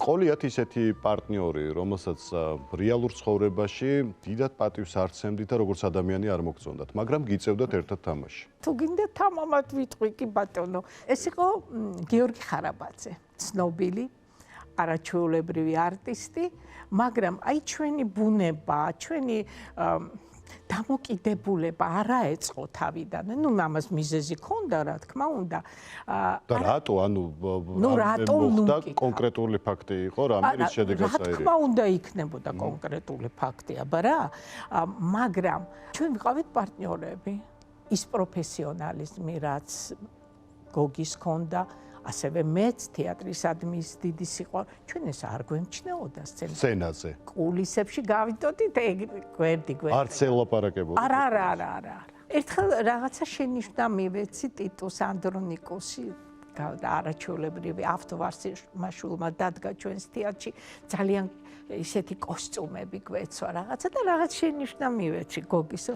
ყოლიათ ისეთი პარტნიორი, რომელსაც რეალურ ცხოვრებაში დიდად პატივს არ სცემდით და როგორც ადამიანი არ მოგწონდათ, მაგრამ გიწევდათ ერთად თამაში. თუ გინდა თამამად ვიტყვი კი ბატონო. ეს იყო გიორგი ხარაბაძე, ცნობილი არაჩვეულებრივი არტისტი, მაგრამ აი ჩვენი ბუნება, ჩვენი დამოკიდებულება არა ეწყო თავიდან. ნუ ამას მიზეზი ქონდა, რა თქმა უნდა. და რატო, ანუ მოხდა კონკრეტული ფაქტი იყო, რამე შედეგად რა თქმა უნდა იქნებოდა კონკრეტული ფაქტი, აბა რა. მაგრამ ჩვენ ვიყავით პარტნიორები. ის პროფესიონალიზმი, რაც გოგის ქონდა, ასევე მეც თეატრისადმი ის დიდი სიყვარული. ჩვენ ეს არ გვემჩნეოდა სცენაზე. კულისებში გავიტოდით, გვერდი. არც ელაპარაკებოდა. არა. ერთხელ რაღაცა შენიშვნა მივეცი ტიტუს ანდრონიკოსი, არაჩვეულებრივი ავტოვარსკვლავმა დადგა ჩვენს თეატრში, ძალიან ისეთი კოსტუმები გვეცვა რაღაცა და რაღაც შენიშვნა მივეცი გოგის.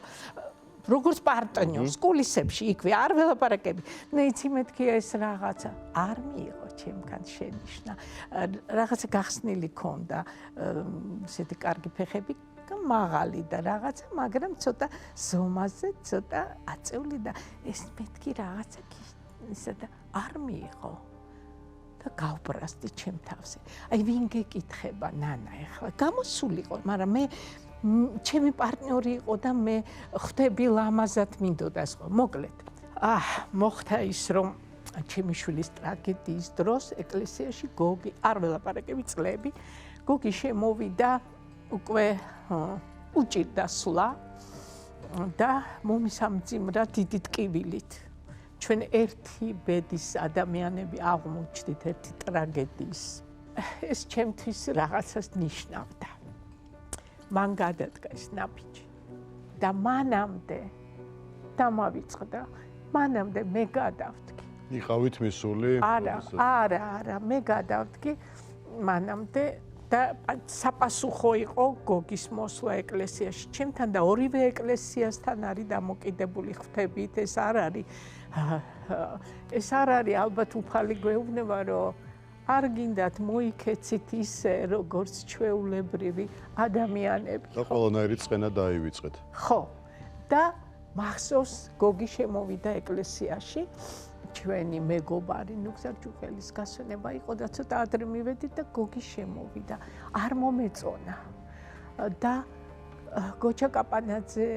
როგორც პარტნიორს კულისებში იქვე არ ველაპარაკები. ნუ იცი მეთქი ეს რაღაცა არ მიიღო ჩემგან შენიშვნა. რაღაცა გახსნილი ქონდა, ესეთი კარგი ფეხები, მაღალი და რაღაცა, მაგრამ ცოტა ზომაზე, ცოტა აწეული და ეს მეთქი რაღაცა ისა და არ მიიღო. და გავბრასდი ჩემ თავზე. აი ვინ გეკითხება ნანა ეხლა გამოსულიყო, მაგრამ მე ჩემი პარტნიორი იყო და მე ხვდები ლამაზად მინდოდა სხვა. მოკლედ, მოხდა ის რომ ჩემი შვილის ტრაგედიის დროს ეკლესიაში გოგი არ ველაპარაკები წლები, გოგი შემოვიდა უკვე უჭირდა სვლა და მომისამძიმრა დიდი ტკივილით. ჩვენ ერთი ბედის ადამიანები აღმოჩნდით ერთი ტრაგედიის. ეს ჩემთვის რაღაცას ნიშნავდა. მან გადადგა ეს ნაბიჯი და მანამდე დამავიწყდა, მანამდე მე გადავდგი. იყავით მისული? არა, მე გადავდგი მანამდე და საპასუხო იყო გოგის მოსვლა ეკლესიაში. ჩემთან და ორივე ეკლესიასთან არის დამოკიდებული ხვდებით, ეს არ არის ალბათ უფალი გვეუბნება, რომ არ გინდათ მოიქეცით ისე, როგორც ჩვეულებრივი ადამიანები. და ყველანაირი წყენა დაივიწყეთ. ხო. და მახსოვს, გოგი შემოვიდა ეკლესიაში, ჩვენი მეგობარი ნუგზარ-ჯუხელის გასვენება იყო და ცოტა ადრე მივედით და გოგი შემოვიდა. არ მომეწონა. და გოჩა კაპანაძე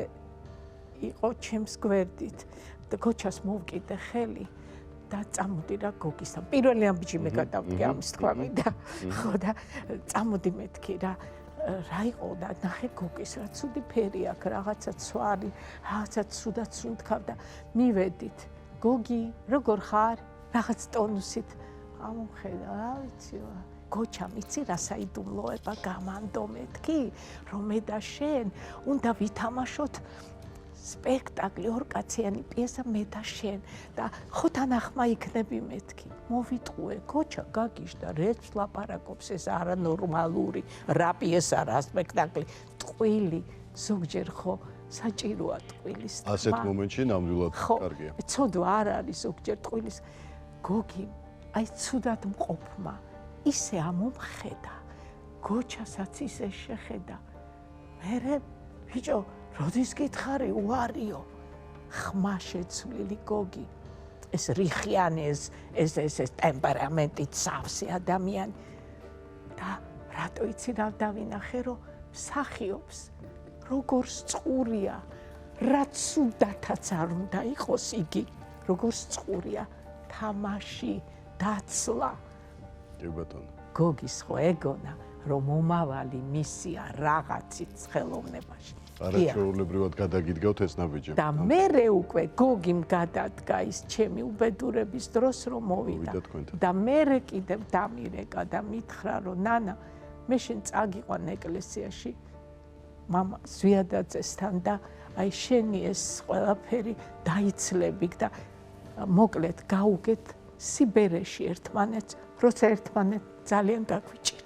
იყო ჩემს გვერდით. და გოჩას მოვკიდე ხელი. და წამოდი რა გოგისთან. პირველი ამბიჯი მე გადავდგე ამის თქვა მინდა. ხო და წამოდი მეთქი რა იყო და ნახე გოგის რა ცუდი ფერი აქვს, რაღაცა ცვარი, რაღაცა ცუდად სუნთქავ და მივედით. გოგი, როგორ ხარ? რაღაც ტონუსით. ამომხედა, რა ვიცი, გოჩამ იცი რა საიდუმლოება გამანდო მეთქი, რომ მე და შენ უნდა ვითამაშოთ სპექტაკლი, ორკაციანი პიესა მე და შენ და ხოთანახმა იქნები მეთქი. მოვიტყუე, გოჩა გაგიჟდა, რეც ლაპარაკობს ეს არანორმალური, რა პიესა, რა სპექტაკლი, ტყვილი, ზოგჯერ ხო საჭიროა ტყვილის. ასეთ მომენტში ნამდვილად კარგია. ცოდვა არ არის ზოგჯერ ტყვილის. გოგი, აი ცუდად მყოფმა, ისე ამომხედა, გოჩასაც ისე შეხედა. მერე ბიჭო როდის გითხარი უარიო, ხმა შეცვლილი გოგი, ეს რიხიანი, ეს ტემპერამენტით სავსე ადამიანი და რატო იცი რა დავინახე, რომ მსახიობს, როგორც წყურია, რაც სუდათაც არ უნდა იყოს იგი, როგორც წყურია, თამაში, დაცლა. კი ბატონო. გოგის ხო ეგონა, რომ მომავალი მისია რაღაცით ხელოვნებაში. არაჩვეულებრივად გადაგიდგავთ ეს ნაბიჯი. და მერე უკვე გოგიმ გადადგა ის ჩემი უბედურების დროს რომ მოვიდა. და მერე კიდევ დამირეკა და მითხრა რომ ნანა, მე შენ წაგიყვან ეკლესიაში მამა ზვიადაძესთან და აი შენი ეს ყველაფერი დაიცლები და მოკლედ გაუგეთ სიბერეში ერთმანეთს, როცა ერთმანეთს ძალიან გაგვიჭირდა.